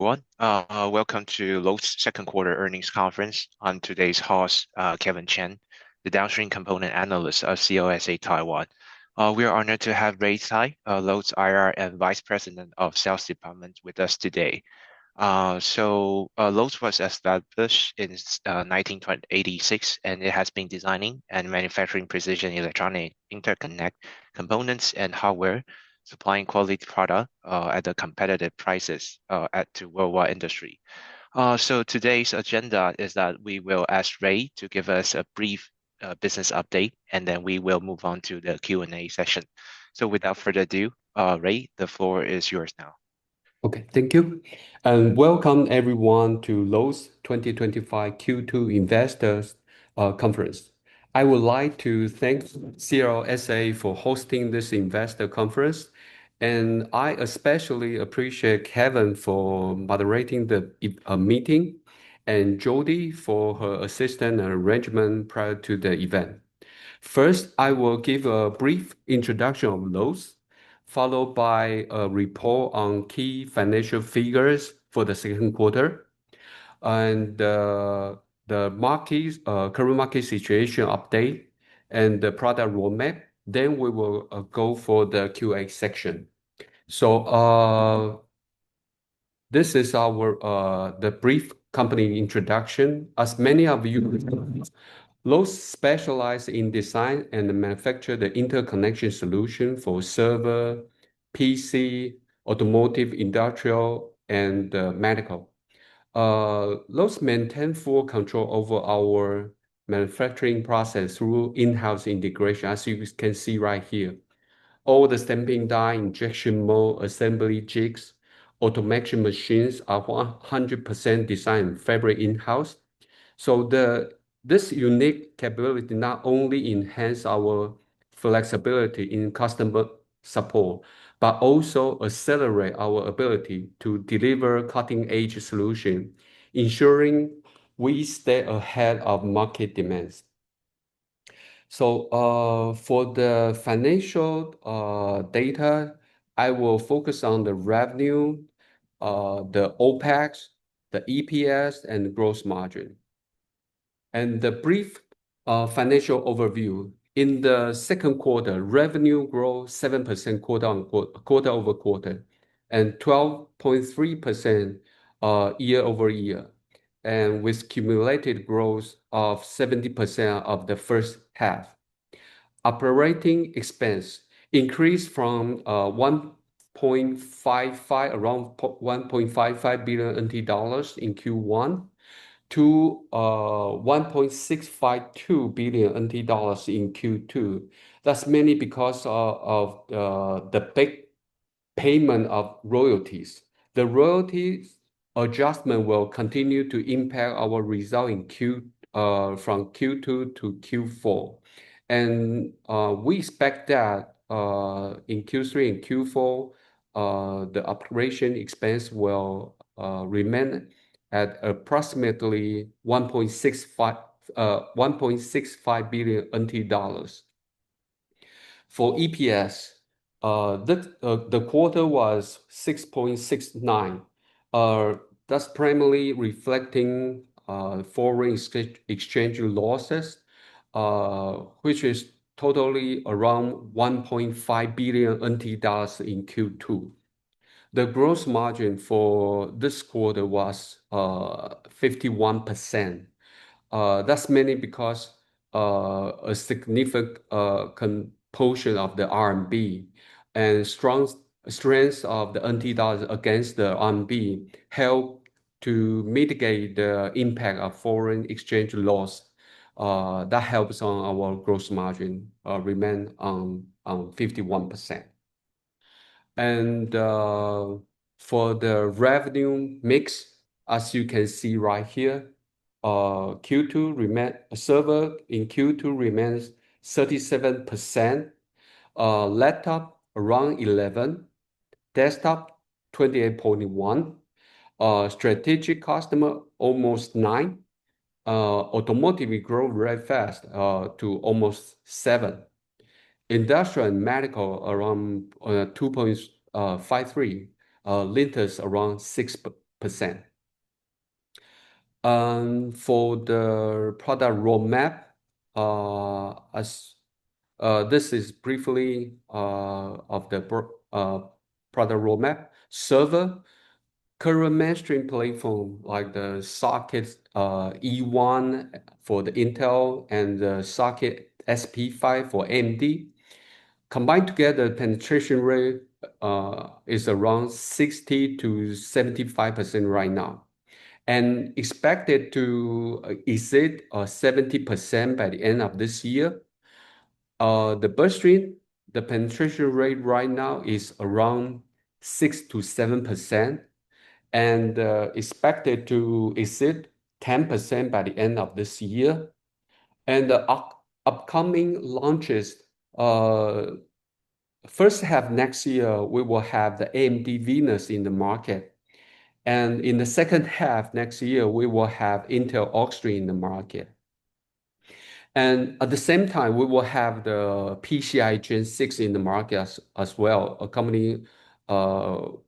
Everyone. Welcome to Lowe's second quarter earnings conference. On today's host, Kevin Chen, the downstream component analyst of CLSA Taiwan. We are honored to have Ray Tsai, Lowe's IR and Vice President of Sales Department, with us today. Lowe's was established in 1986, and it has been designing and manufacturing precision electronic interconnect components and hardware, supplying quality product at the competitive prices to worldwide industry. So today's agenda is that we will ask Ray to give us a brief business update, and then we will move on to the Q&A session. So without further ado, Ray, the floor is yours now. Okay, thank you. And welcome everyone to Lowe's 2025 Q2 Investors Conference. I would like to thank CLSA for hosting this investor conference. And I especially appreciate Kevin for moderating the meeting and Jody for her assistant arrangement prior to the event. First, I will give a brief introduction of Lowe's, followed by a report on key financial figures for the second quarter and the current market situation update and the product roadmap. Then we will go for the QA section. So this is our the brief company introduction. As many of you know, Lowe's specialize in design and manufacture the interconnection solution for server, PC, automotive, industrial, and medical. Lowe's maintain full control over our manufacturing process through in-house integration, as you can see right here. All the stamping die, injection mold, assembly jigs, automation machines are 100% designed and fabric in-house. So this unique capability not only enhance our flexibility in customer support, but also accelerate our ability to deliver cutting-edge solution, ensuring we stay ahead of market demands. So for the financial data, I will focus on the revenue, the OPEX, the EPS, and the gross margin. And the brief financial overview. In the second quarter, revenue grew 7% quarter over quarter, and 12.3% year over year, and with cumulated growth of 70% of the first half. Operating expense increased from 1.55 around 1.55 billion NT dollars in Q1 to 1.652 billion NT dollars in Q2. That's mainly because of the big payment of royalties. The royalties adjustment will continue to impact our result in from Q2 to Q4. And we expect that in Q3 and Q4, the operation expense will remain at approximately 1.65 billion NT dollars. For EPS, the quarter was 6.69. That's primarily reflecting foreign exchange losses, which is totally around 1.5 billion NT dollars in Q2. The gross margin for this quarter was 51%. That's mainly because a significant portion of the RMB and strength of the NT dollars against the RMB help to mitigate the impact of foreign exchange loss. That helps on our gross margin remain on 51%. And for the revenue mix, as you can see right here, server in Q2 remains 37%, laptop around 11%, desktop 28.1%, strategic customer almost 9%, automotive grow very fast to almost 7%. Industrial and medical around 2.53, linters around 6%. For the product roadmap, as this is briefly of the product roadmap. Server, current mainstream platform like the socket E1 for the Intel and the socket SP5 for AMD. Combined together, penetration rate is around 60 to 75% right now, and expected to exceed 70% by the end of this year. The bloodstream, the penetration rate right now is around 6 to 7%, and expected to exceed 10% by the end of this year. And the upcoming launches, first half next year, we will have the AMD Venus in the market. And in the second half next year, we will have Intel Oxtree in the market. And at the same time, we will have the PCI Gen 6 in the market as well, accompanying the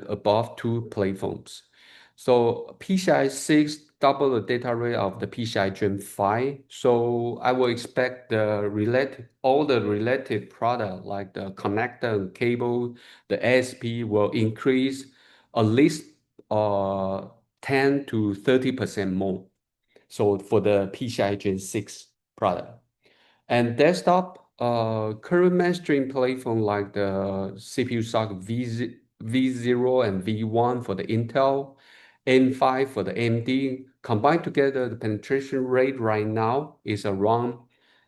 above two platforms. So PCI 6 double the data rate of the PCI Gen 5. So I will expect all the related product like the connector and cable, the ASP will increase at least 10 to 30% more. So for the PCI Gen 6 product. And desktop, current mainstream platform like the CPU socket V0 and V1 for the Intel, N5 for the AMD. Combined together, the penetration rate right now is around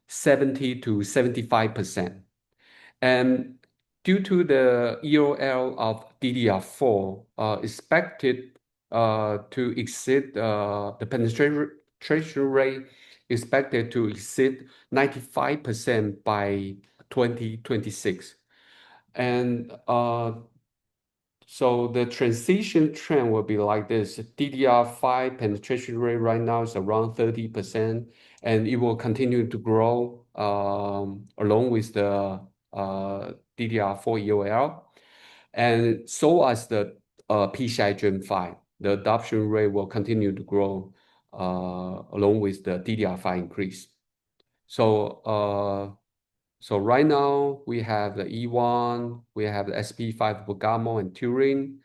70 to 75%. And due to the EOL of DDR4 expected to exceed the penetration rate expected to exceed 95% by 2026. And so the transition trend will be like this. DDR5 penetration rate right now is around 30%, and it will continue to grow along with the DDR4 EOL. And so as the PCI Gen 5, the adoption rate will continue to grow along with the DDR5 increase. So right now we have the E1, we have the SP5 Bergamo and Turing,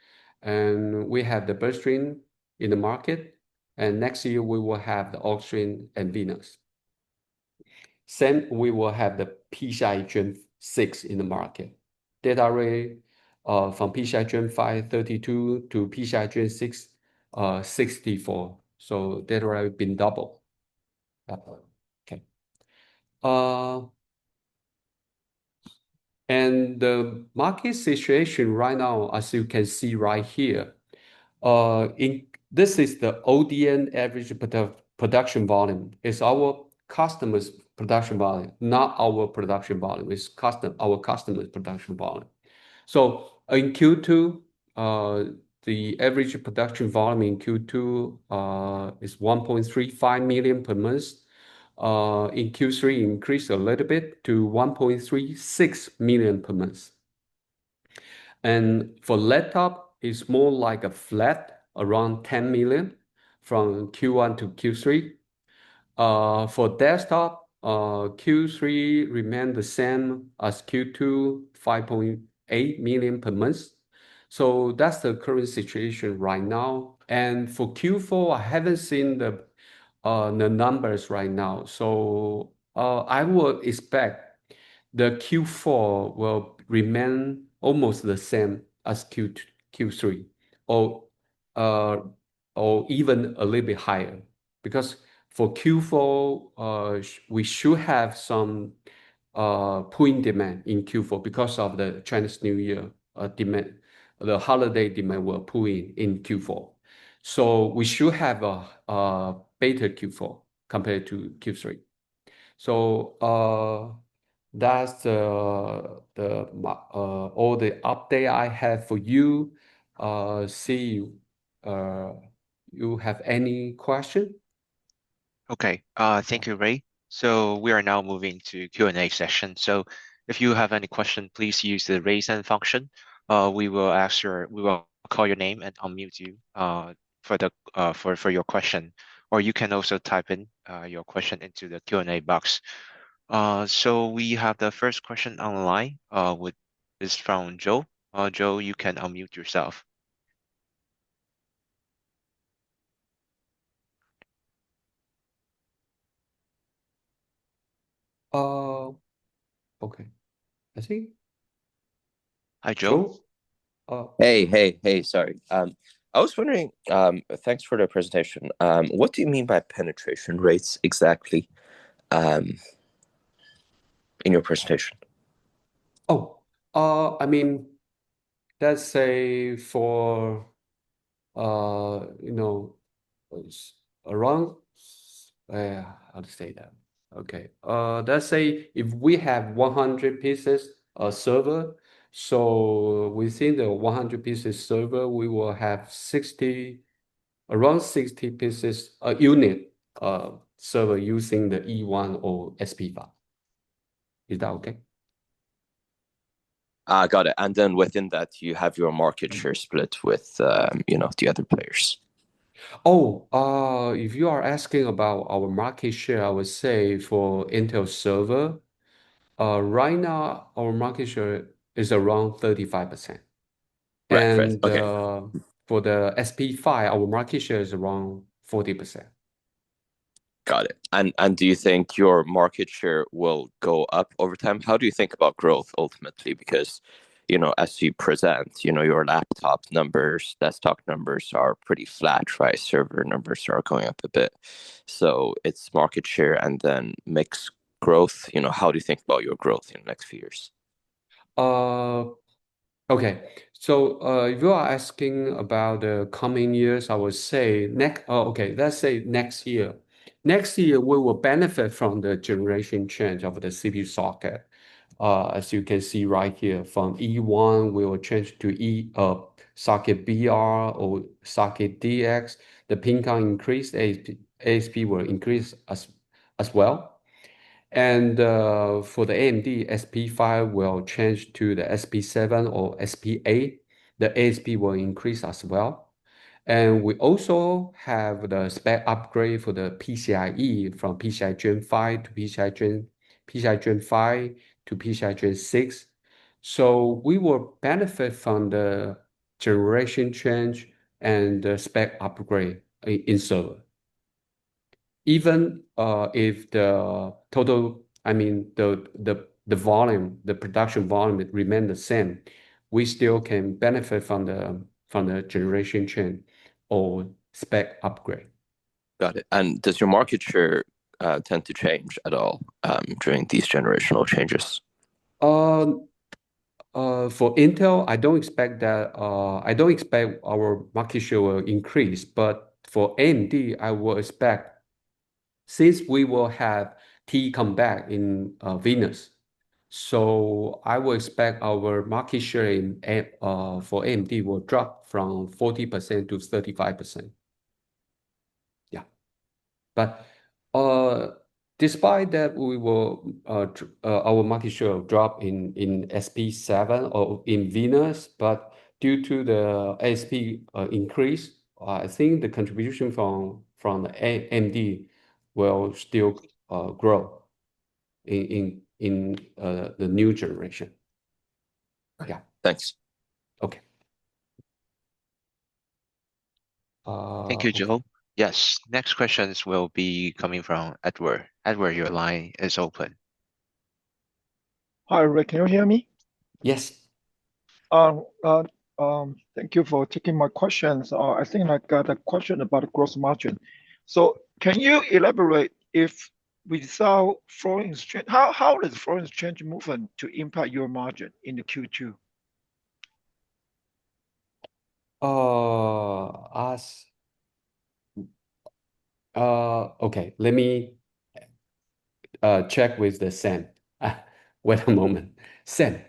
and we have the Bloodstream in the market. And next year we will have the Oxtree and Venus. Same, we will have the PCI Gen 6 in the market. Data rate from PCI Gen 5, 32 to PCI Gen 6, 64. So data rate been double. Okay. And the market situation right now, as you can see right here, this is the ODM average production volume. It's our customers' production volume, not our production volume. It's our customers' production volume. So in Q2, the average production volume in Q2 is 1.35 million per month. In Q3, increased a little bit to 1.36 million per month. And for laptop, it's more like a flat, around 10 million from Q1 to Q3. For desktop, Q3 remained the same as Q2, 5.8 million per month. So that's the current situation right now. And for Q4, I haven't seen the numbers right now. So I would expect the Q4 will remain almost the same as Q3 or even a little bit higher, because for Q4 we should have some pull-in demand in Q4 because of the Chinese New Year demand. The holiday demand will pull in Q4. So we should have a better Q4 compared to Q3. So that's all the update I have for you. See you have any question? Okay, thank you, Ray. So we are now moving to Q&A session. So if you have any question, please use the raise hand function. We will call your name and unmute you for the for your question, or you can also type in your question into the Q&A box. So we have the first question online with is from Joe. Joe, you can unmute yourself. Okay. I think Hi, Joe. Joe. Hey, sorry. I was wondering, thanks for the presentation. What do you mean by penetration rates exactly, in your presentation? I mean, let's say for you know, around how to say that? Okay. Let's say if we have 100 pieces server, so within the 100 pieces server, we will have around 60 pieces unit server using the E1 or SP5. Is that okay? Got it. And then within that, you have your market share split with, the other players. If you are asking about our market share, I would say for Intel server, right now our market share is around 35%. Right. And Okay. for the SP5, our market share is around 40%. Got it. And do you think your market share will go up over time? How do you think about growth ultimately? Because, as you present, your laptop numbers, desktop numbers are pretty flat, right? Server numbers are going up a bit. So it's market share and then mix growth. How do you think about your growth in the next few years? Uh, Okay, so if you are asking about the coming years, I would say let's say next year. Next year, we will benefit from the generation change of the CPU socket. As you can see right here, from E1, we will change to socket BR or socket DX. The pin count increase, ASP will increase as well. And for the AMD, SP5 will change to the SP7 or SP8. The ASP will increase as well. And we also have the spec upgrade for the PCIe from PCI Gen 5 to PCI Gen 5 to PCI Gen 6. So we will benefit from the generation change and the spec upgrade in server. Even if the total, I mean, the volume, the production volume remain the same, we still can benefit from the generation change or spec upgrade. Got it. And does your market share tend to change at all during these generational changes? Um, for Intel, I don't expect that. I don't expect our market share will increase, but for AMD, I will expect, since we will have T come back in Venus, so I will expect our market share for AMD will drop from 40% to 35%. Yeah. But despite that, our market share will drop in SP7 or in Venus, but due to the ASP increase, I think the contribution from the AMD will still grow in the new generation. Yeah. Thanks. Okay. Thank you, Okay. Joe. Yes, next questions will be coming from Edward. Edward, your line is open. Hi, Rick. Can you hear me? Yes. Thank you for taking my questions. I think I got a question about the gross margin. So can you elaborate if without foreign exchange, how does foreign exchange movement to impact your margin in the Q2? Okay. Let me check with the Sam. Wait a moment. Sam.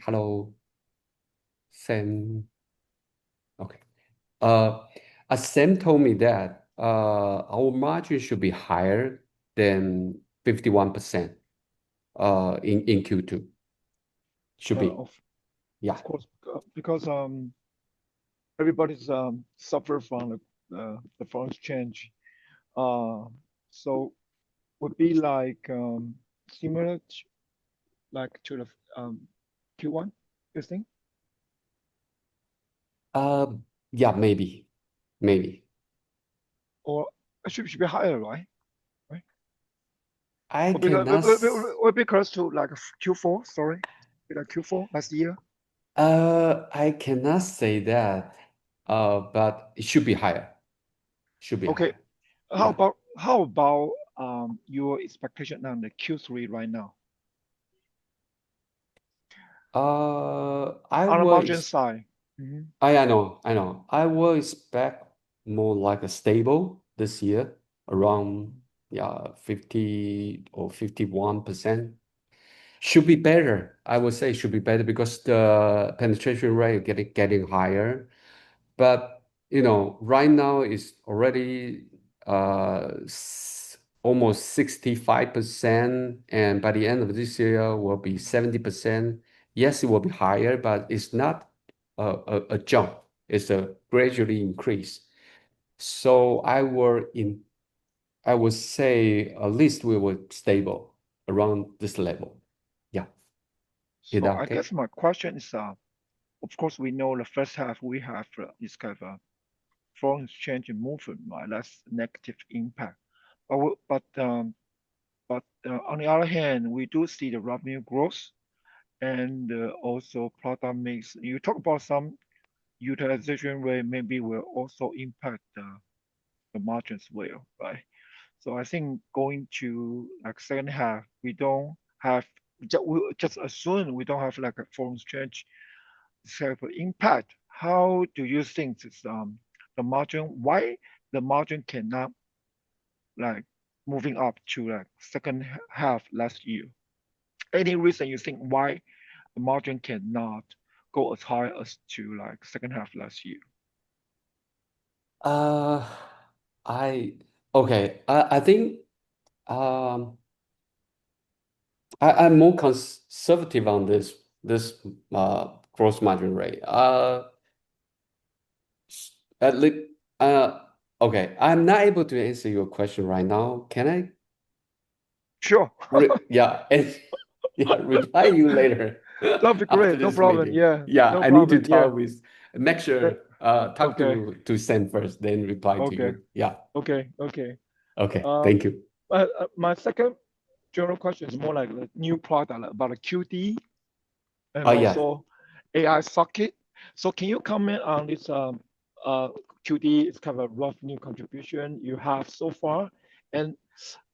Hello. Sam. Okay. As Sam told me that our margin should be higher than 51% in Q2. Should be. Yeah. Of course, because everybody's suffer from the foreign exchange. So would be like similar to the Q1, you think? Yeah, maybe. Or it should be higher, right? Right? I Or be, cannot. or be close to like Q4, sorry, like Q4 last year. I cannot say that. But it should be higher. Should be Okay. higher. How Yeah. about your expectation on the Q3 right now I on the will. margin side? Mhm. I know. I will expect more like a stable this year, around 50 or 51%. Should be better. I would say should be better because the penetration rate getting higher. But right now it's already almost 65%, and by the end of this year will be 70%. Yes, it will be higher, but it's not a jump. It's a gradually increase. So I would say at least we were stable around this level. Yeah. Is So that I okay? guess my question is, of course, we know the first half we have this kind of foreign exchange movement, right? That's negative impact. But on the other hand, we do see the revenue growth and also product mix. You talk about some utilization rate, maybe will also impact the margins well, right? So I think going to like second half, we don't have we just assume we don't have like a foreign exchange sort of impact. How do you think this the margin? Why the margin cannot like moving up to like second half last year? Any reason you think why the margin cannot go as high as to like second half last year? Uh, I okay. I think um I'm more conservative on this gross margin rate. At least okay. I'm not able to answer your question right now. Can I Sure. yeah, and yeah, reply you later That'd be after great. No this problem. meeting. Yeah, Yeah, no I need to problem. Yeah. talk with make Uh, sure talk Okay. to Sam first, then reply to Okay. you. Yeah. Okay. Okay. Um, Thank you. my second general question is more like the new product like about a QD and Oh yeah. also AI socket. So can you comment on this uh QD? It's kind of a rough new contribution you have so far, and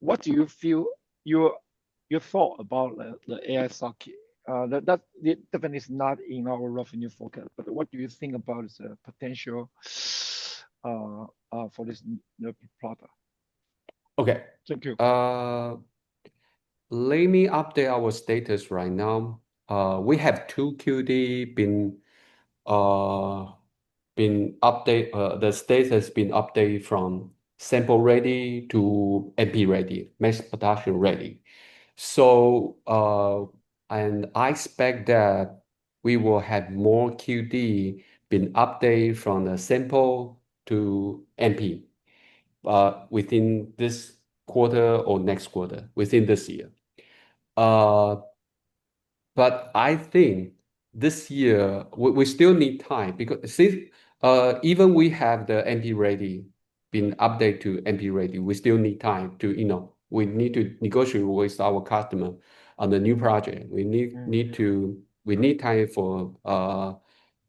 what do you feel your your thought about the AI socket? That it definitely is not in our revenue forecast, but what do you think about the potential for this new product? Okay. Thank you. Let me update our status right now. We have two QD been update. The status has been updated from sample ready to MP ready, mass production ready. So and I expect that we will have more QD been updated from the sample to MP within this quarter or next quarter, within this year. Uh, but I think this year we still need time because since even we have the MP ready, been updated to MP ready, we still need time to, we need to negotiate with our customer on the new project. We need time for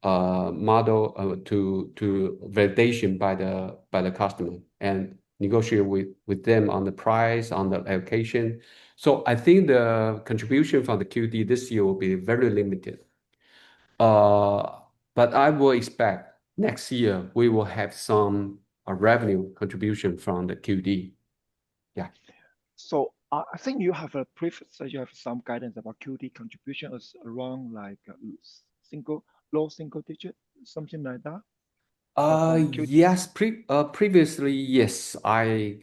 model to validation by the customer and negotiate with them on the price, on the allocation. So I think the contribution from the QD this year will be very limited. But I will expect next year we will have some revenue contribution from the QD. Yeah. So I think you have a preface, you have some guidance about QD contribution is around like single, low single digit, something like that from QD. Yes, previously, yes, I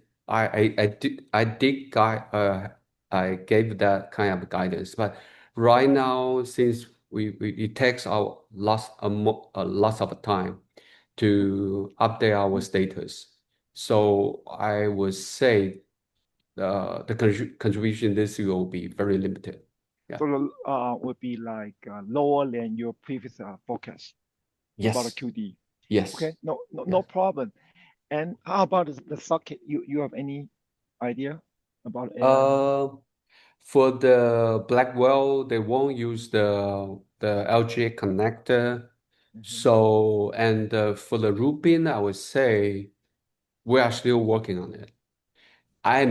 gave that kind of guidance, but right now, since it takes our lots of time to update our status. So I would say the contribution this year will be very limited. Yeah. So would be like lower than your previous forecast about the Yes. QD. Yes. Okay, no Yeah. problem. And how about the socket? You have any idea about AI? For the Blackwell, they won't use the LGA connector. So, and for the Rubin, I would say we are still working on it. I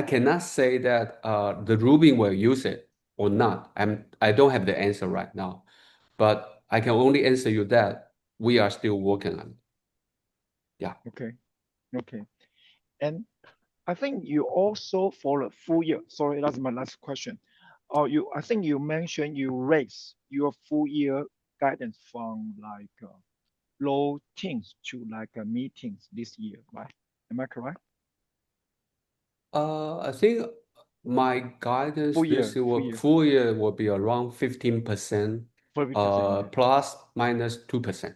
cannot say that the Rubin will use it or not. I don't have the answer right now, but I can only answer you that we are still working on it. Yeah. Okay. And I think you also for a full year. Sorry, that's my last question. I think you mentioned you raised your full year guidance from like low teens to like mid-teens this year, right? Am I correct? I think my guidance Full this year, year full year, full year will be around 15%, 40%. Okay. plus minus 2%.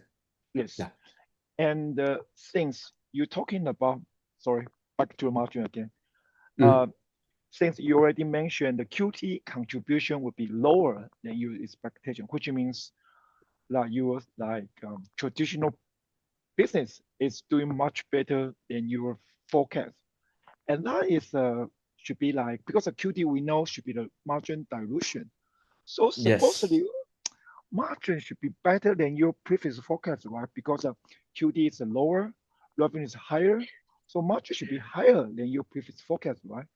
Yes. Yeah. And since you're talking about, sorry, back to the margin again. Mm. Since you already mentioned the QT contribution would be lower than your expectation, which means that your like traditional business is doing much better than your forecast. And that is should be like because the QT we know should be the margin dilution. So Yes. supposedly margin should be better than your previous forecast, right? Because QT is lower, revenue is higher, so margin should be higher than your previous forecast, right?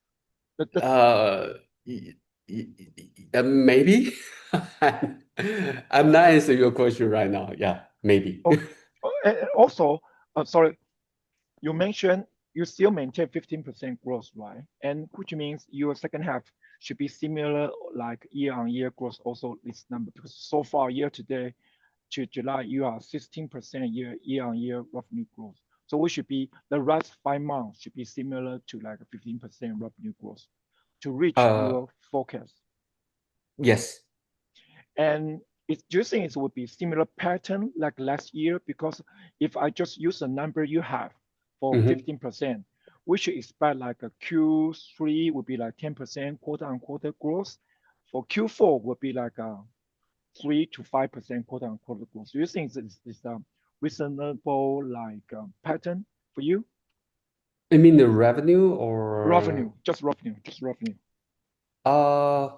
That's Y- Maybe. I'm not answering your question right now. Yeah, maybe. okay. And also, sorry, you mentioned you still maintain 15% growth, right? And which means your second half should be similar, like year-on-year growth also this number, because so far year to date to July, you are 16% year-on-year revenue growth. So we should be, the last 5 months should be similar to like a 15% revenue growth to reach your forecast. Yes. And do you think it would be similar pattern like last year? Because if I just use the number you have for 15%, we should expect like a Q3 would be like 10% quarter-on-quarter growth. For Q4 would be like a 3 to 5% quarter-on-quarter growth. Do you think it's a reasonable like pattern for you? You mean the revenue or Revenue, just revenue. uh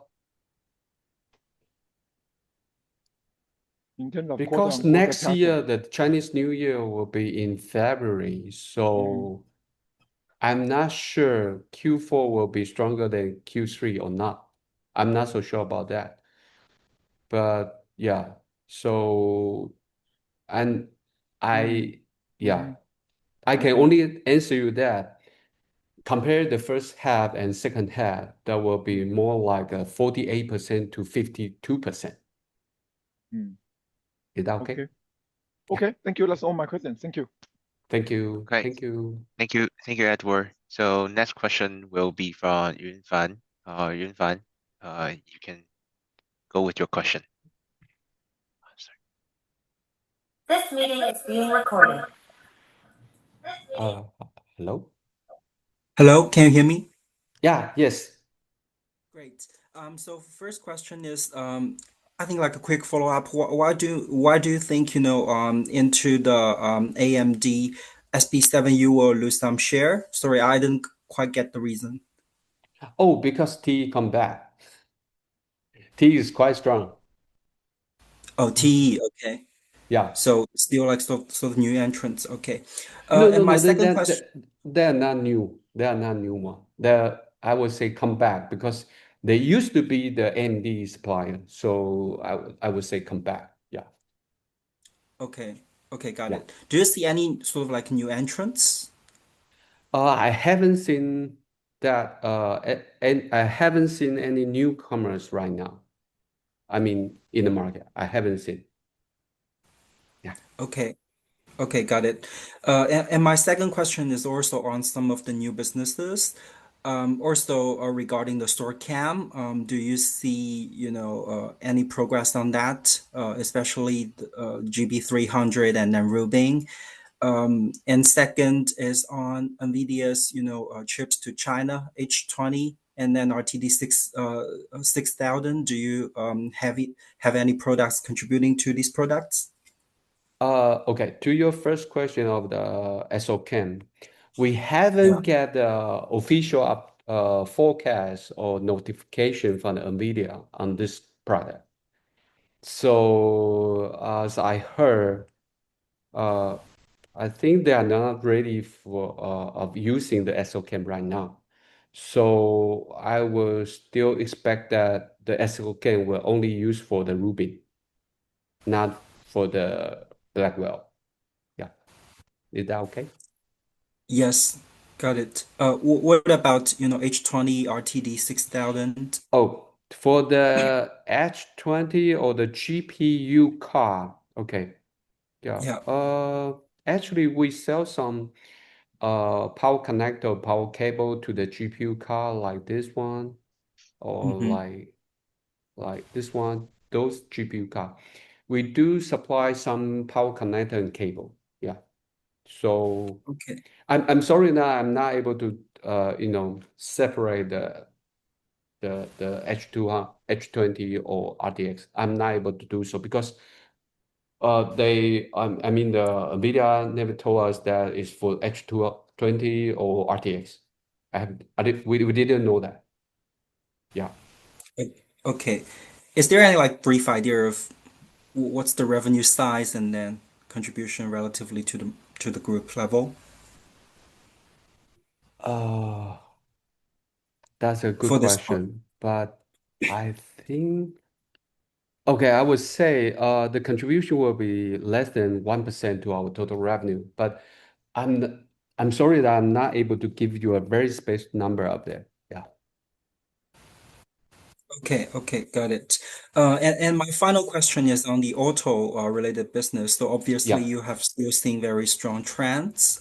In terms of because quarter-on-quarter next pattern. year the Chinese New Year will be in February, so I'm not sure Q4 will be stronger than Q3 or not. I'm not so sure about that. But yeah, so and I yeah, I can Okay. only answer you that compare the first half and second half, that will be more like a 48% to 52%. Is that okay? Okay. Okay. Thank you. That's all my questions. Thank you. Thank you. Okay. Thank you. Thank you, Edward. So next question will be from Yun Fan. Yun Fan, you can go with your question. Sorry. This meeting is being recorded. Hello? Hello, can you hear me? Yeah, yes. Great. So first question is, I think like a quick follow-up. Why do you think, into the AMD SB7 you will lose some share? Sorry, I didn't quite get the reason. Oh, because T come back. T is quite strong. Oh, TE, okay. Yeah. So still like sort of new entrants, okay. No, And my no. second question. They're not new. They are not new one. I would say come back because they used to be the AMD supplier. So I would say come back. Yeah. Okay, got Yeah. it. Do you see any sort of like new entrants? I haven't seen that. And I haven't seen any newcomers right now. I mean, in the market, I haven't seen. Yeah. Okay. Okay, got it. And my second question is also on some of the new businesses. Also, regarding the store cam, do you see, any progress on that, especially GB300 and then Rubin? And second is on NVIDIA's, chips to China, H20, and then RTD 6000. Do you have any products contributing to these products? Okay, to your first question of the SOCAM, we haven't get the official forecast or notification from NVIDIA on this product. So as I heard, I think they are not ready for of using the SOCAM right now. So I will still expect that the SOCAM will only use for the Ruby, not for the Blackwell. Yeah, is that okay? Yes, got it. What about, H20 RTD 6000? Oh, for the H20 or the GPU card, okay. Yeah. Yeah. Actually, we sell some power connector, power cable to the GPU card like this one, or Mm-hmm. like this one, those GPU card. We do supply some power connector and cable. Yeah. So Okay. I'm sorry that I'm not able to separate the H20 or RTX. I'm not able to do so because I mean the NVIDIA never told us that it's for H220 or RTX. We didn't know that. Yeah. Okay. Is there any like brief idea of what's the revenue size and then contribution relatively to the group level Uh, that's a good for this part? question, but I think okay, I would say the contribution will be less than 1% to our total revenue, but I'm sorry that I'm not able to give you a very specific number up there. Yeah. Okay, got it. And my final question is on the auto related business. So obviously Yeah. you have still seen very strong trends.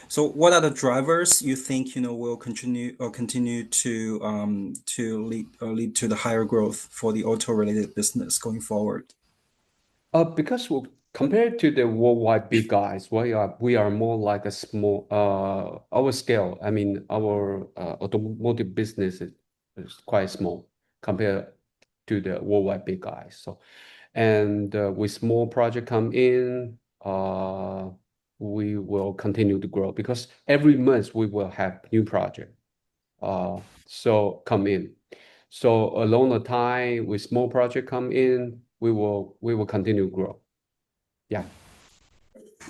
So what are the drivers you think, will continue to lead to the higher growth for the auto related business going forward? Because compared to the worldwide big guys, we are more like a small our scale. I mean, our automotive business is quite small compared to the worldwide big guys. So, and with small project come in, we will continue to grow because every month we will have new project. So come in. So along the time with small project come in, we will continue to grow. Yeah.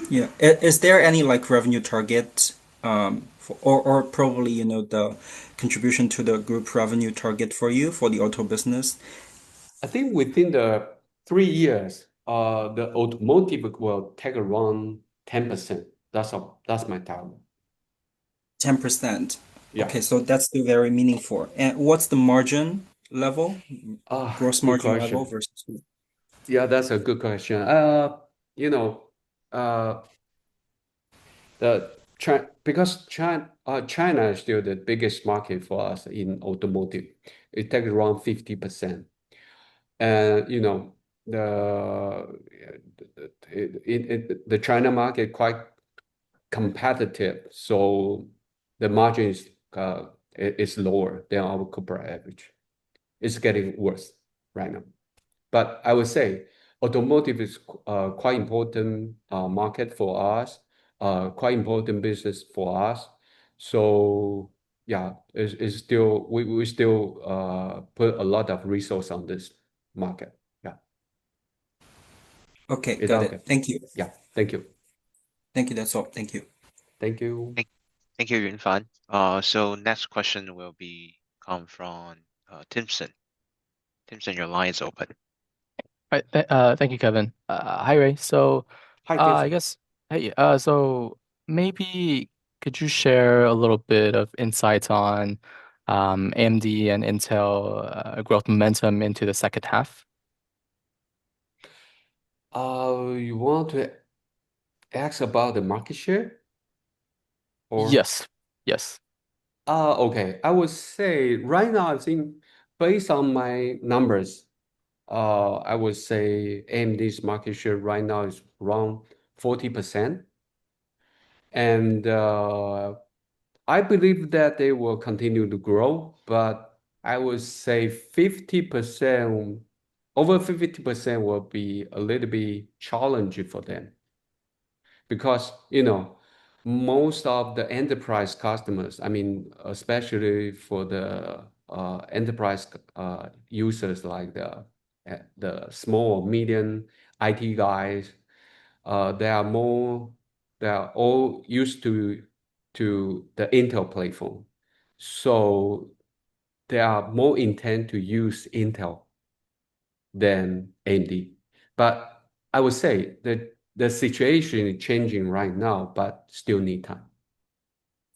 Yeah. Is there any like revenue target, or probably, the contribution to the group revenue target for you for the auto business? I think within the 3 years, the automotive will take around 10%. That's my target. 10%. Yeah. Okay, so that's still very meaningful. And what's the margin level, gross Good margin level question. versus? Yeah, that's a good question. You know, uh, because China is still the biggest market for us in automotive. It takes around 50%. And the China market quite competitive, so the margin is lower than our corporate average. It's getting worse right now. But I would say automotive is quite important market for us, quite important business for us. So yeah, it's still we still put a lot of resource on this market. Yeah. Okay, Is that got okay? it. Thank you. Yeah. Thank you. Thank you. That's all. Thank you. Thank you. Thank you, Yunfan. So next question will be come from Timson. Timson, your line is open. Right. Thank you, Kevin. Hi, Ray. So, Hi, I Jason. guess, hey, so maybe could you share a little bit of insights on AMD and Intel growth momentum into the second half? You want to ask about the market share or? Yes. Yes. Okay. I would say right now, I think based on my numbers, I would say AMD's market share right now is around 40%. And I believe that they will continue to grow, but I would say 50%, over 50% will be a little bit challenging for them because, most of the enterprise customers, I mean, especially for the enterprise users like the small, medium IT guys, they are more, they are all used to the Intel platform. So they are more intent to use Intel than AMD. But I would say that the situation is changing right now, but still need time.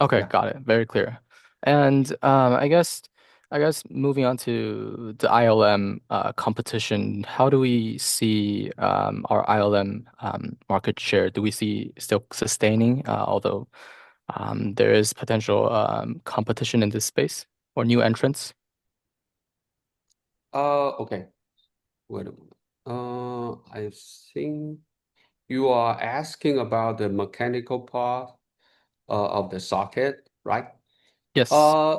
Okay, Yeah. got it. Very clear. And I guess moving on to the ILM competition, how do we see our ILM market share? Do we see still sustaining, although there is potential competition in this space or new entrants? Okay. Wait a moment. I think you are asking about the mechanical part of the socket, right? Yes. Uh,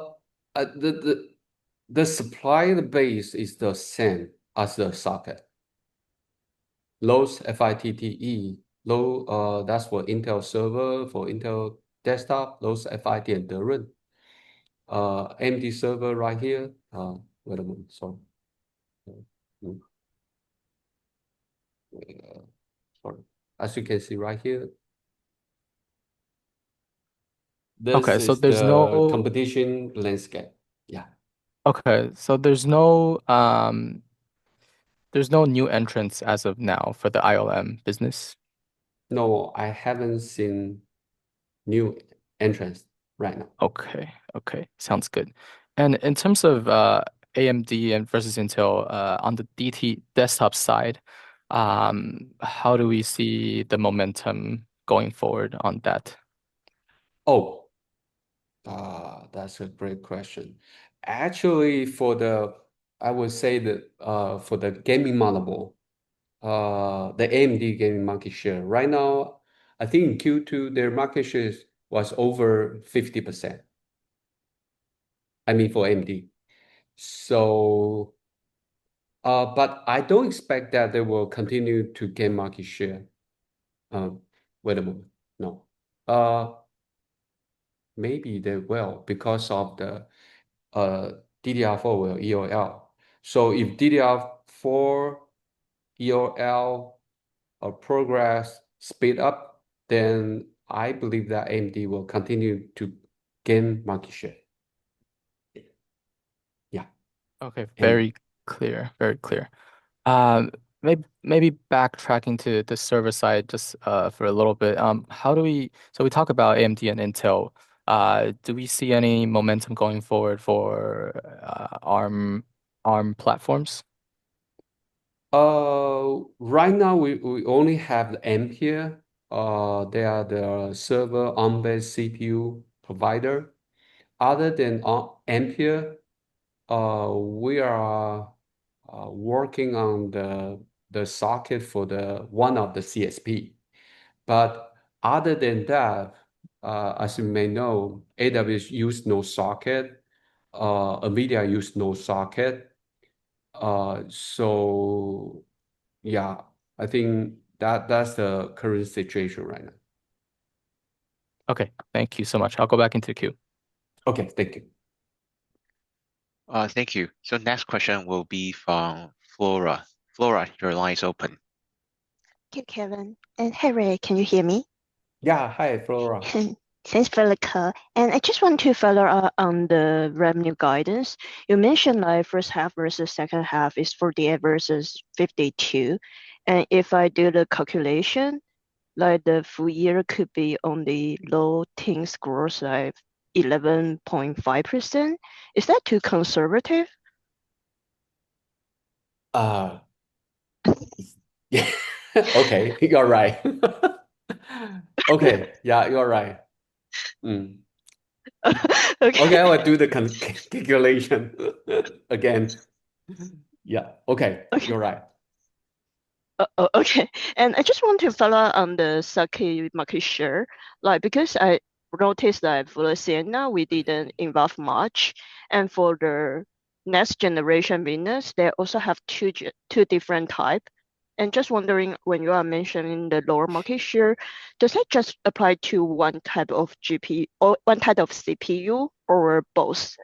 the supply base is the same as the socket. Lows FITTE, low, that's for Intel server, for Intel desktop, lows FIT and the run. AMD server right here. Wait a moment, sorry. Mm, Sorry. As you can see right here, Okay, this so is there's the no competition landscape. Yeah. okay, so there's no new entrants as of now for the ILM business. No, I haven't seen new entrants right now. Okay, okay, sounds good. And in terms of AMD and versus Intel on the DT desktop side, how do we see the momentum going forward on that? Oh, that's a great question. Actually, I would say that for the gaming motherboard, the AMD gaming market share right now, I think in Q2 their market share was over 50%. I mean for AMD. So, but I don't expect that they will continue to gain market share. Wait a moment. No. Maybe they will because of the DDR4 will EOL. So if DDR4 EOL progress speed up, then I believe that AMD will continue to gain market share. Yeah. Okay, And very clear, very clear. Um, maybe backtracking to the server side just for a little bit. So we talk about AMD and Intel. Do we see any momentum going forward for ARM platforms? right now we only have the Ampere. They are the server ARM-based CPU provider. Other than Ampere, we are working on the socket for the one of the CSP. But other than that, as you may know, AWS use no socket, NVIDIA use no socket. So yeah, I think that's the current situation right now. Okay, thank you so much. I'll go back into the queue. Okay, thank you. Thank you. So next question will be from Flora. Flora, your line is open. Thank you, Kevin. And hey, Ray, can you hear me? Yeah, hi, Flora. Thanks for the call. And I just want to follow up on the revenue guidance. You mentioned like first half versus second half is 48 versus 52. And if I do the calculation, like the full year could be only low teens growth, like 11.5%. Is that too conservative? Uh, yeah, okay, you're right. Okay, yeah, you're right. Mm. Okay, I Okay. will do the calculation again. Yeah. Okay, Okay. you're right. Okay. And I just want to follow up on the sake market share, like because I noticed that for the Sienna we didn't involve much, and for the next generation winners, they also have two different type. And just wondering, when you are mentioning the lower market share, does that just apply to one type of GPU or one type of CPU or both?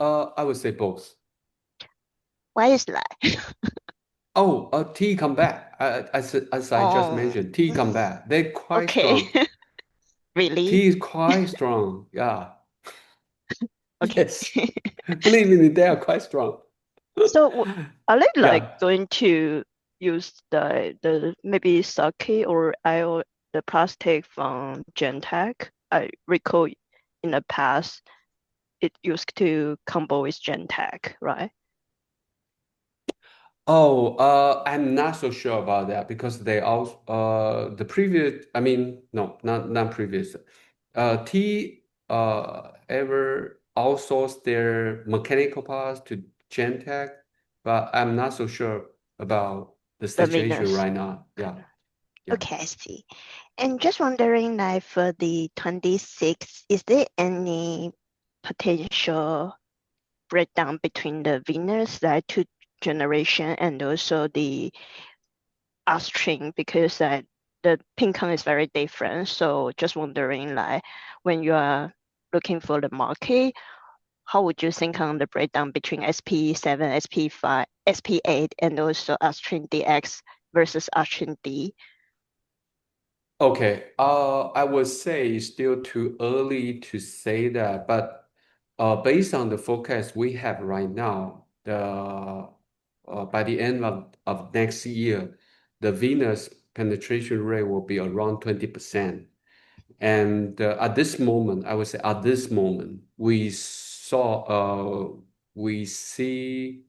I would say both. Why is that? Oh, T combat. As I just Oh, mentioned, T combat. They're quite okay. strong. Really? T is quite strong. Yeah. Okay. Yes. Believe me, they are quite strong. So are they like Yeah. going to use the maybe sake or IO the plastic from Gentech? I recall in the past it used to combo with Gentech, right? Oh, I'm not so sure about that because they also the previous, I mean, no, not previous. T ever outsourced their mechanical parts to Gentech, but I'm not so sure about the The situation Venus. right now. Yeah, yeah. Okay, I see. And just wondering, like for the 26, is there any potential breakdown between the Venus, like two generation, and also the upstream? Because the pin count is very different. So just wondering, like when you are looking for the market, how would you think on the breakdown between SP7, SP5, SP8, and also upstream DX versus upstream D? Okay. I would say it's still too early to say that, but based on the forecast we have right now, the by the end of next year, the Venus penetration rate will be around 20%. And at this moment, I would say at this moment, we see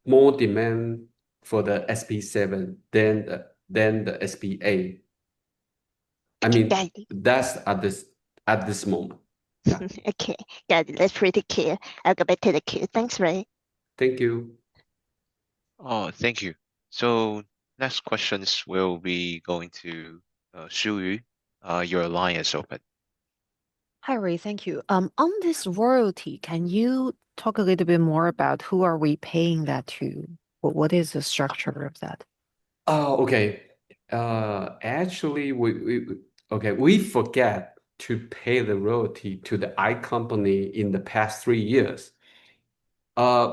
more demand for the SP7 than the SP8. I Okay, mean, got it. that's at this moment. Yeah. Okay, got it. That's pretty clear. I'll go back to the queue. Thanks, Ray. Thank you. Oh, thank you. So next questions will be going to Shu Yu. Your line is open. Hi, Ray. Thank you. On this royalty, can you talk a little bit more about who are we paying that to? What is the structure of that? Oh, okay. Actually, we forget to pay the royalty to the I company in the past 3 years.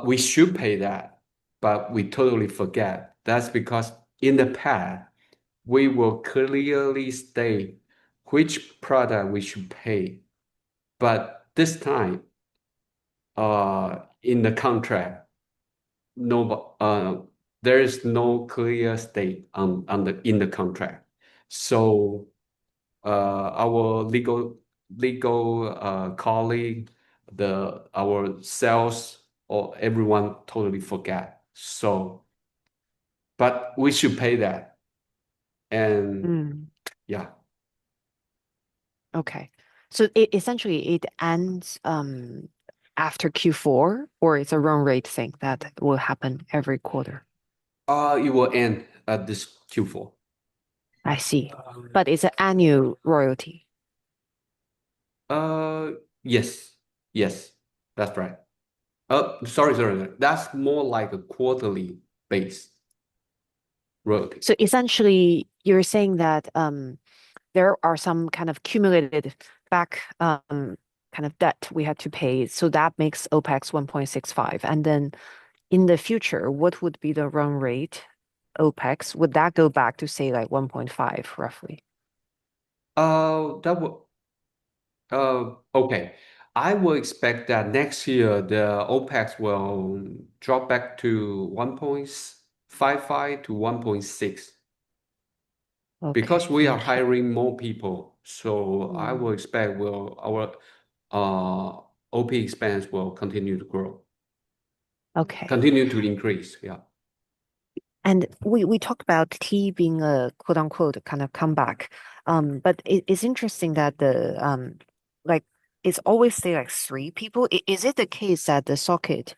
We should pay that, but we totally forget. That's because in the past, we will clearly state which product we should pay. But this time, in the contract, there is no clear state in the contract. So our legal colleague, our sales, or everyone totally forget. So, but we should pay that. And yeah. Okay. So essentially it ends after Q4, or it's a run rate thing that will happen every quarter. It will end at this Q4. I see. But it's an annual royalty. Yes, yes, that's right. Sorry. That's more like a quarterly base royalty. So essentially you're saying that there are some kind of cumulated back kind of debt we had to pay. So that makes OPEX 1.65. And then in the future, what would be the run rate OPEX? Would that go back to say like 1.5 roughly? That will okay. I will expect that next year the OPEX will drop back to 1.55 to 1.6 because Okay, we are thank you. hiring more people. So I will expect our OP expense will continue to grow, Okay. continue to increase. Yeah. And we talked about T being a quote unquote kind of comeback. But it's interesting that like it's always say like three people. Is it the case that the socket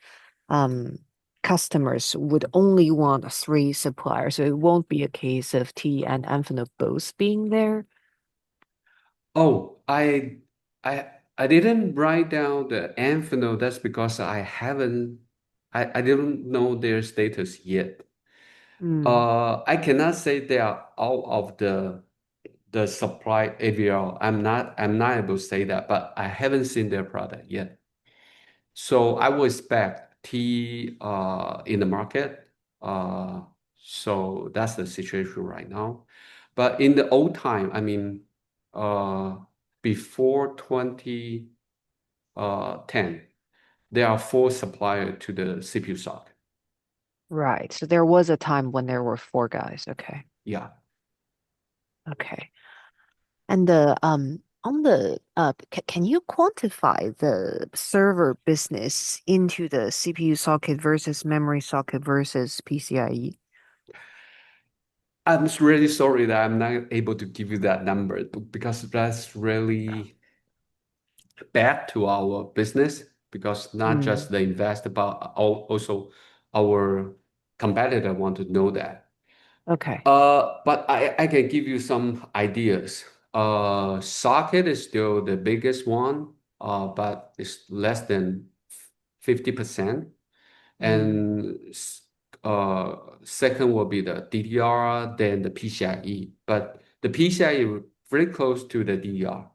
customers would only want three suppliers, so it won't be a case of T and Amphenol both being there? Oh, I I didn't write down the Amphenol. That's because I didn't know their status yet. I cannot say they are out of the supply AVL. I'm not able to say that, but I haven't seen their product yet. So I would expect T in the market. So that's the situation right now. But in the old time, I mean, before 2010, there are four suppliers to the CPU socket. Right. So there was a time when there were four guys. Okay. Yeah. Okay. And on the can you quantify the server business into the CPU socket versus memory socket versus PCIe? I'm really sorry that I'm not able to give you that number because that's really bad to our business because not just the investor, but also our competitor want to know that. Okay. But I can give you some ideas. Socket is still the biggest one, but it's less than 50%. And second will be the DDR, then the PCIe. But the PCIe very close to the DDR.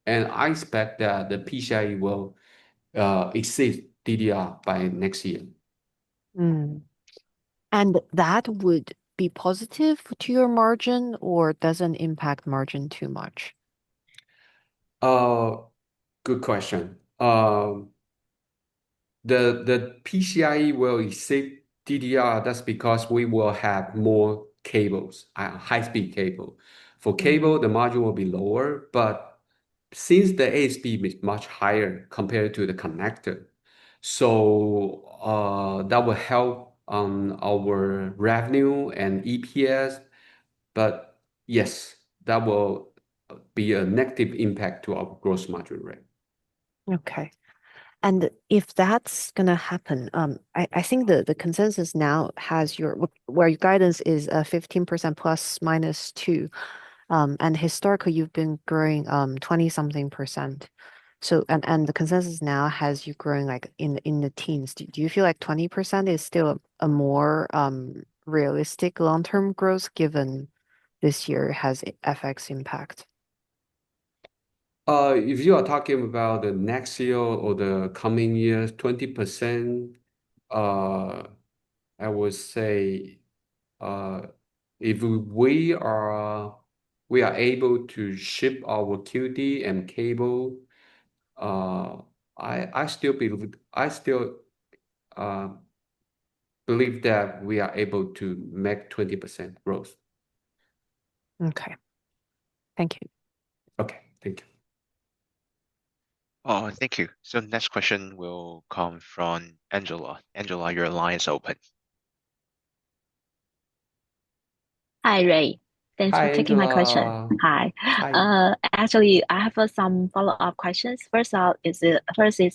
And I expect that the PCIe will exceed DDR by next year. And that would be positive to your margin or doesn't impact margin too much? Good question. The PCIe will exceed DDR. That's because we will have more cables, high-speed cable. For cable, the margin will be lower, but since the ASP is much higher compared to the connector, so that will help on our revenue and EPS. But yes, that will be a negative impact to our gross margin rate. Okay. And if that's gonna happen, I think the consensus now has where your guidance is 15% plus minus 2. And historically you've been growing 20 something percent. So and the consensus now has you growing like in the teens. Do you feel like 20% is still a more realistic long-term growth given this year has FX impact? If you are talking about the next year or the coming years, 20%, I would say, if we are able to ship our QD and cable, I still believe that we are able to make 20% growth. Okay. Thank you. Okay, thank you. Oh, thank you. So next question will come from Angela. Angela, your line is open. Hi, Ray. Thanks Hi, for taking my question. Angela. Hi. Hi. Actually, I have some follow-up questions. First is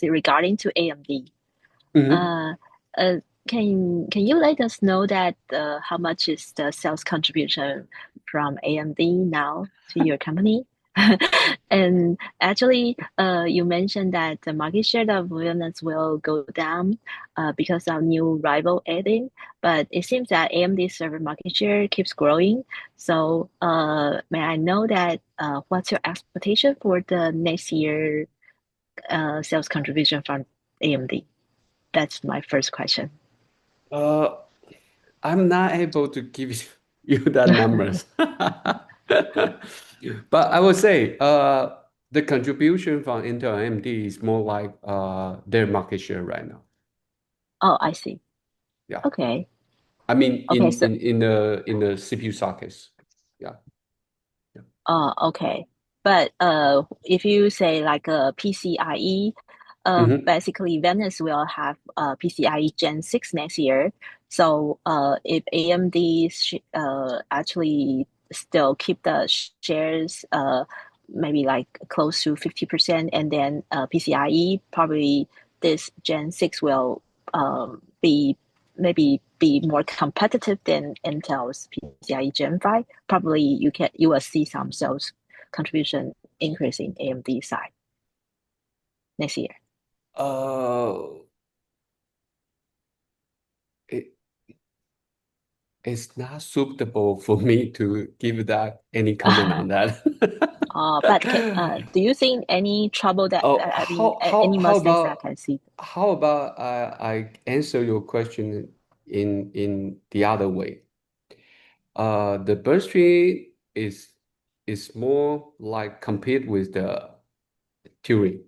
regarding to AMD. Mhm. Uh, can you let us know that how much is the sales contribution from AMD now to your company? And actually, you mentioned that the market share of Williams will go down because of new rival adding, but it seems that AMD server market share keeps growing. So may I know that what's your expectation for the next year sales contribution from AMD? That's my first question. I'm not able to give you that numbers. But I would say the contribution from Intel and AMD is more like their market share right now. Oh, I see. Yeah. Okay. I mean Okay, so in the CPU sockets. Yeah. okay. But if you say like a PCIe, basically Venice will have PCIe Gen 6 next year. So if AMD actually still keep the shares, maybe like close to 50%, and then PCIe probably this Gen 6 will be more competitive than Intel's PCIe Gen 5. Probably you will see some sales contribution increase in AMD side next year. It's not suitable for me to give that any comment on that. But do you think any trouble that any mistakes that I can see? How about I answer your question in the other way? The Bernstein is more like compete with the Turing,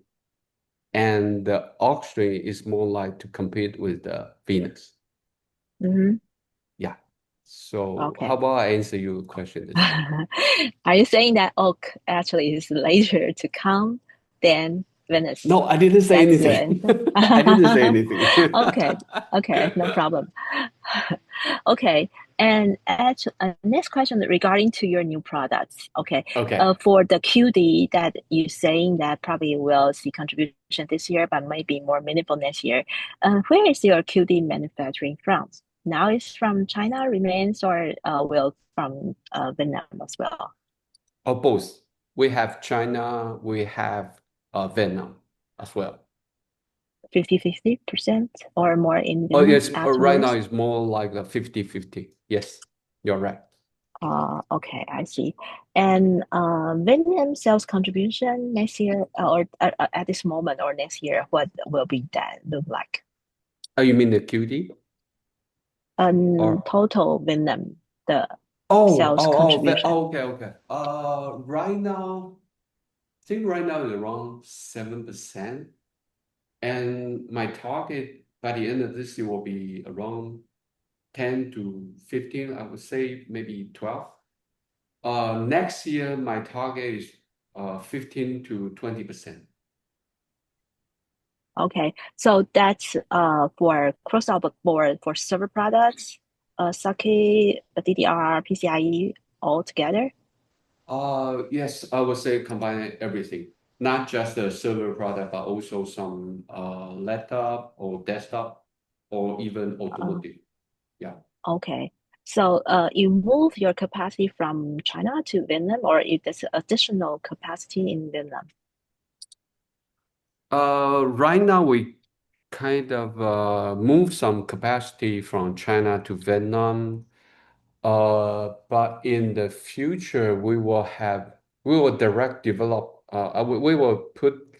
and the Oxtree is more like to compete with the Venus. Mm-hmm. Yeah. So Okay. how about I answer your question this way? Are you saying that Oak actually is later to come than Venus? No, I didn't say That's your anything. answer? I didn't say anything. Okay, no problem. Okay, and next question regarding to your new products. Okay, for the QD that you're saying that probably will see contribution this year, but maybe more meaningful next year. Where is your QD manufacturing from? Now it's from China remains, or will from Vietnam as well? Oh, both. We have China, we have Vietnam as well. 50-50% or more in Oh, Vietnam yes. Right now afterwards? it's more like a 50-50. Yes, you're right. Okay, I see. And Vietnam sales contribution next year, or at this moment or next year, what will be that look like? Oh, you mean the QD? Or Total Vietnam, the sales contribution. Okay. Right now, I think right now is around 7%. And my target by the end of this year will be around 10 to 15, I would say maybe 12. Next year, my target is 15 to 20%. Okay, so that's for crossover board for server products, socket, DDR, PCIe all together. Yes, I would say combine everything, not just the server product, but also some laptop or desktop or even automotive. Yeah. Okay. So you move your capacity from China to Vietnam, or if there's additional capacity in Vietnam? Right now we kind of move some capacity from China to Vietnam. But in the future, we will direct develop, we will put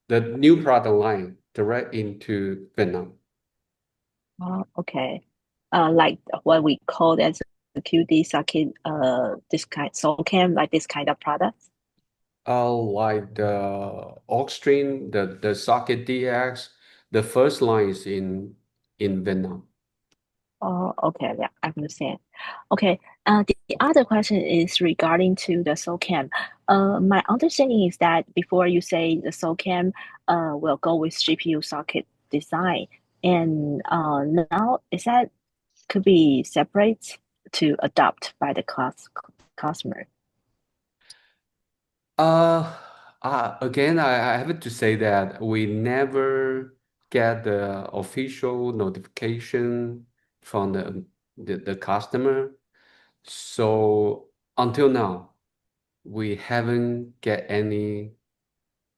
the new product line direct into Vietnam. Okay. Like what we call as the QD socket, this kind, SOCAM, like this kind of products? Like the Oxstream, the socket DX, the first line is in Vietnam. Oh, okay. Yeah, I understand. Okay. The other question is regarding to the SOCAM. My understanding is that before you say the SOCAM will go with GPU socket design, and now is that could be separate to adopt by the customer? Again, I have to say that we never get the official notification from the customer. So until now, we haven't get any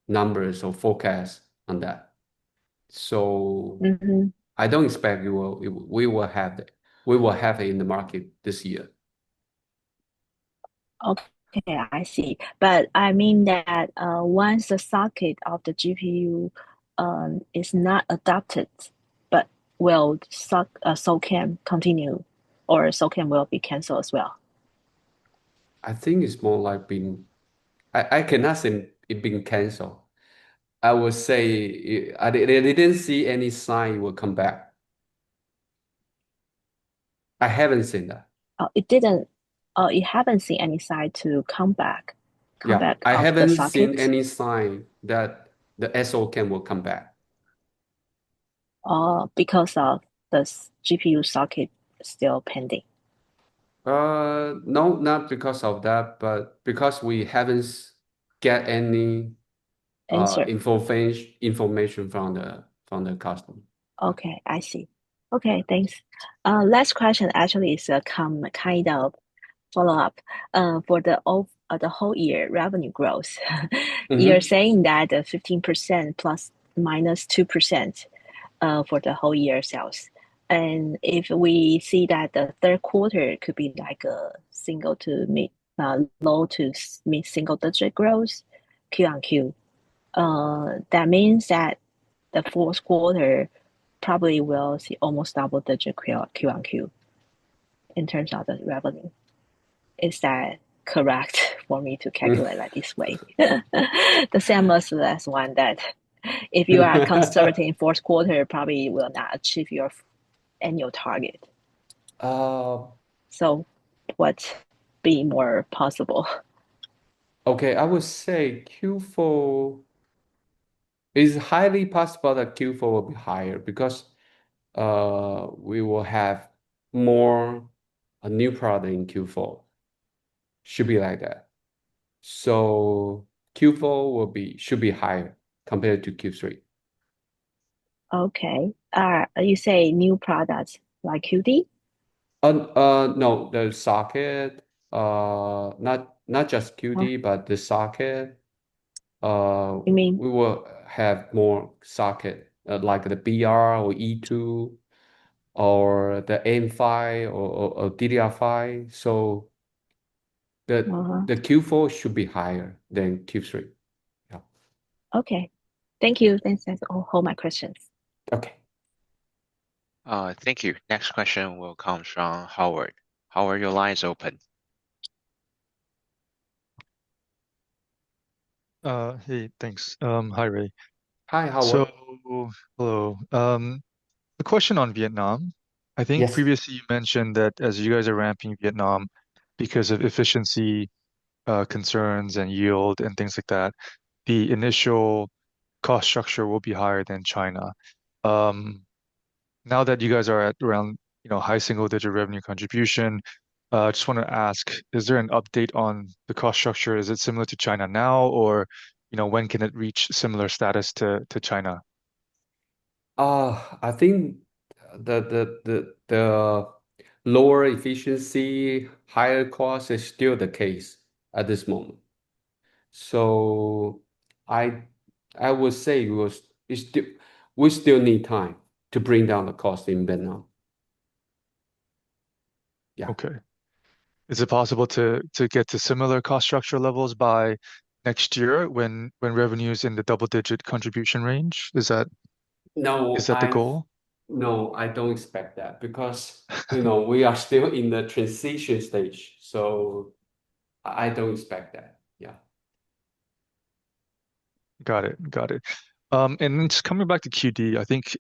numbers or forecast on that. So I don't expect we will have it in the market this year. Okay, I see. But I mean that once the socket of the GPU is not adopted, but will SOCAM continue, or SOCAM will be canceled as well? I think it's more like I cannot say it being canceled. I would say I didn't see any sign it will come back. I haven't seen that. It didn't. You haven't seen any sign to come back I of the haven't seen socket? any sign that the SOCAM will come back. Because of the GPU socket still pending. No, not because of that, but because we haven't get any Answer. information from the customer. Okay, I see. Okay, thanks. Last question actually is a kind of follow-up. For the whole year revenue growth, you're saying that 15% plus minus 2% for the whole year sales. And if we see that the third quarter could be like a low to mid single digit growth Q on Q, that means that the fourth quarter probably will see almost double digit Q on Q in terms of the revenue. Is that correct for me to calculate like this way? The same as the last one, that if you are conservative in fourth quarter, probably will not achieve your annual target. So what be more possible? Okay, I would say Q4 is highly possible that Q4 will be higher because we will have more a new product in Q4. Should be like that. So Q4 should be higher compared to Q3. Okay. You say new products like QD? No, the socket, not just QD, but the socket. You mean? We will have more socket, like the BR or E2 or the M5 or DDR5. So the Q4 should be higher than Q3. Yeah. Okay. Thank you. Thanks. That's all my questions. Okay. Thank you. Next question will come from Howard. Howard, your line is open. Hey, thanks. Hi, Ray. Hi, Howard. So, hello. A question on Vietnam. I think Yes. previously you mentioned that as you guys are ramping Vietnam because of efficiency concerns and yield and things like that, the initial cost structure will be higher than China. Now that you guys are at around, high single-digit revenue contribution, just want to ask, is there an update on the cost structure? Is it similar to China now, or, when can it reach similar status to China? I think the lower efficiency, higher cost is still the case at this moment. So I would say we still need time to bring down the cost in Vietnam. Yeah. Okay. Is it possible to get to similar cost structure levels by next year when revenue is in the double-digit contribution range? Is that the goal? No, I don't expect that because we are still in the transition stage. So I don't expect that. Yeah. Got it. And then just coming back to QD, I think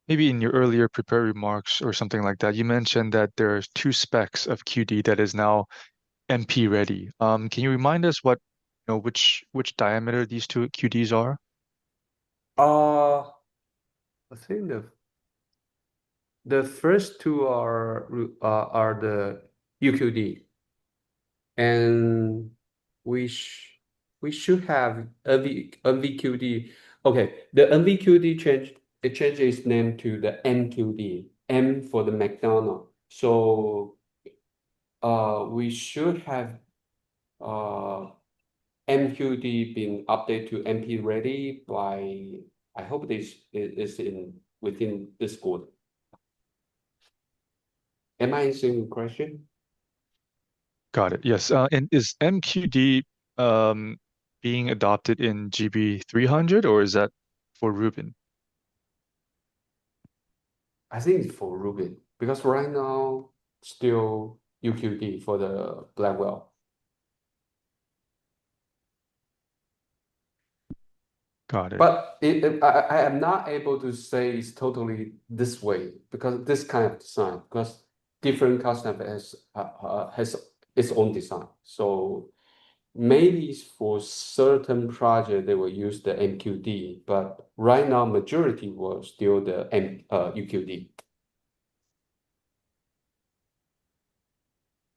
maybe in your earlier prepared remarks or something like that, you mentioned that there's 2 specs of QD that is now MP ready. Can you remind us which diameter these 2 QDs are? I think the first 2 are the UQD, and we should have NVQD. Okay, the NVQD changed its name to the MQD, M for the McDonald. So we should have MQD being updated to MP ready by, I hope this is within this quarter. Am I answering your question? Got it. Yes. And is MQD being adopted in GB300 or is that for Rubin? I think it's for Rubin because right now still UQD for the Blackwell. Got it. But I am not able to say it's totally this way because this kind of design, because different customer has its own design. So maybe for certain project they will use the MQD, but right now majority will still the UQD.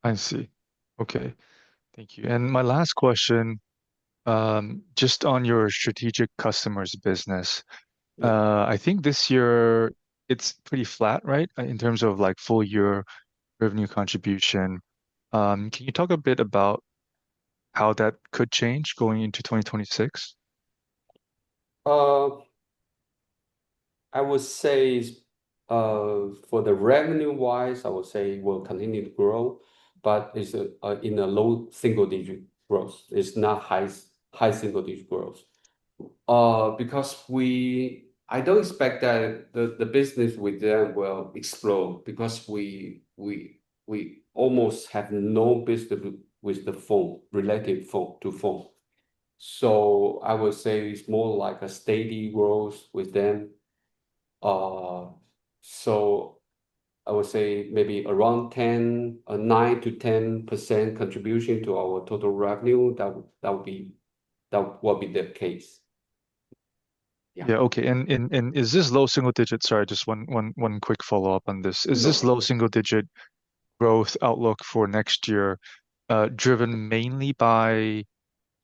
I see. Okay. Thank you. And my last question, just on your strategic customers business. Yeah. I think this year it's pretty flat, right? In terms of like full year revenue contribution. Can you talk a bit about how that could change going into 2026? Uh, I would say, for the revenue-wise, I would say will continue to grow, but it's in a low single-digit growth. It's not high single-digit growth. Because I don't expect that the business with them will explode because we almost have no business with the phone, related phone to phone. So I would say it's more like a steady growth with them. So I would say maybe around 9 to 10% contribution to our total revenue. That will be the case. Yeah. Yeah, okay. And is this low single digit? Sorry, just one quick follow-up on this. Is this No. low single digit growth outlook for next year driven mainly by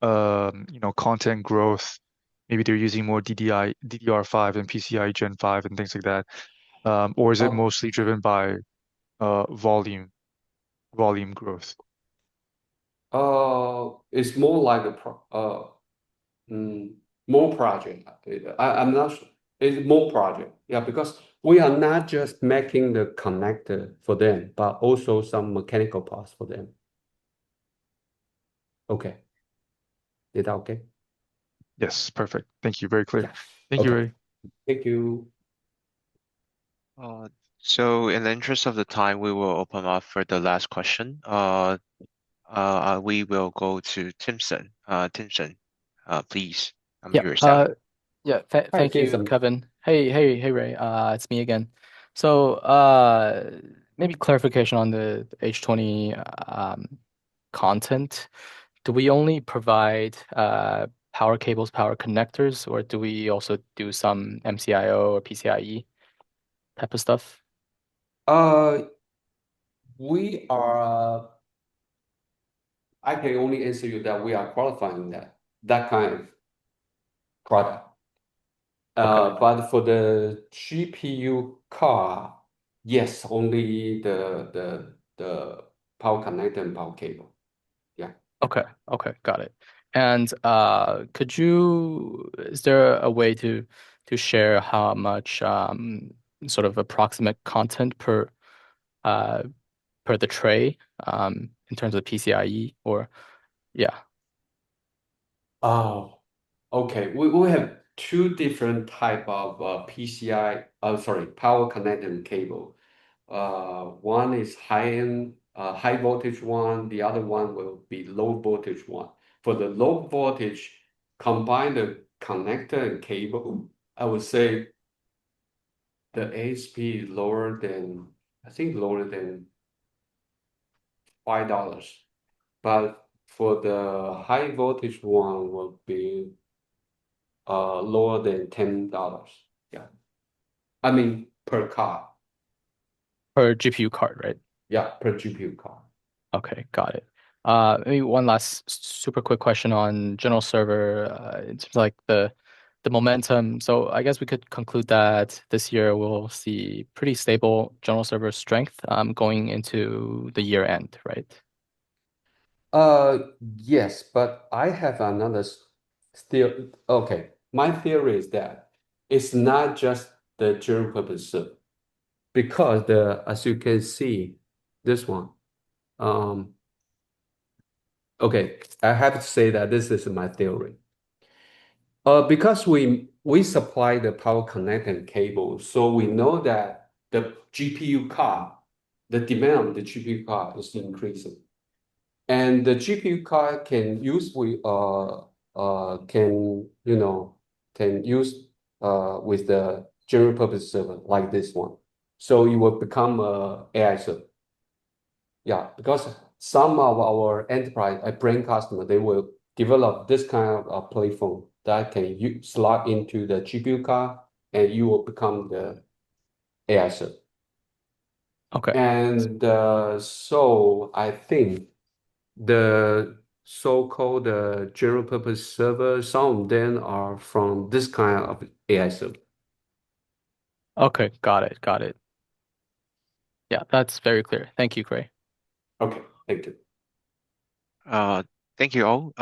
content growth? Maybe they're using more DDR5 and PCIe Gen 5 and things like that. Or is it mostly driven by volume growth? It's more like more project. I'm not sure. It's more project. Yeah, because we are not just making the connector for them, but also some mechanical parts for them. Okay. Is that okay? Yes, perfect. Thank you. Very clear. Yeah. Thank you, Okay. Ray. Thank you. So in the interest of the time, we will open up for the last question. We will go to Timson. Timson, please unmute yourself. Yeah, Hi, thank you, Jason. Kevin. Hey, Ray. It's me again. So, maybe clarification on the H20 content. Do we only provide power cables, power connectors, or do we also do some MCIO or PCIe type of stuff? We are. I can only answer you that we are qualifying that kind of product. Okay. But for the GPU card, yes, only the power connector and power cable. Yeah. Okay, got it. And is there a way to share how much sort of approximate content uh per the tray in terms of PCIe or yeah. Oh, okay. We have two different type of power connector and cable. One is high-end, high voltage one. The other one will be low voltage one. For the low voltage, combine the connector and cable, I would say the ASP is lower than, I think lower than $5. But for the high voltage one will be lower than $10. Yeah. I mean per card. Per GPU card, right? Yeah, per GPU card. Okay, got it. Maybe one last super quick question on general server. In terms of like the momentum. So I guess we could conclude that this year we'll see pretty stable general server strength going into the year end, right? Yes, but I have another still. Okay, my theory is that it's not just the general purpose server, because as you can see, this one. Okay, I have to say that this is my theory. Because we supply the power connector cable, so we know that the GPU card, the demand of the GPU card is increasing. And the GPU card can use with the general purpose server like this one. So it will become a AI server. Yeah, because some of our enterprise brand customer, they will develop this kind of platform that can slot into the GPU card, and you will become the AI server. Okay. And so I think the so-called general purpose server. Some of them are from this kind of AI server. Okay, got it. Got it. Yeah, that's very clear. Thank you, Gray. Okay, thank you. Thank you all.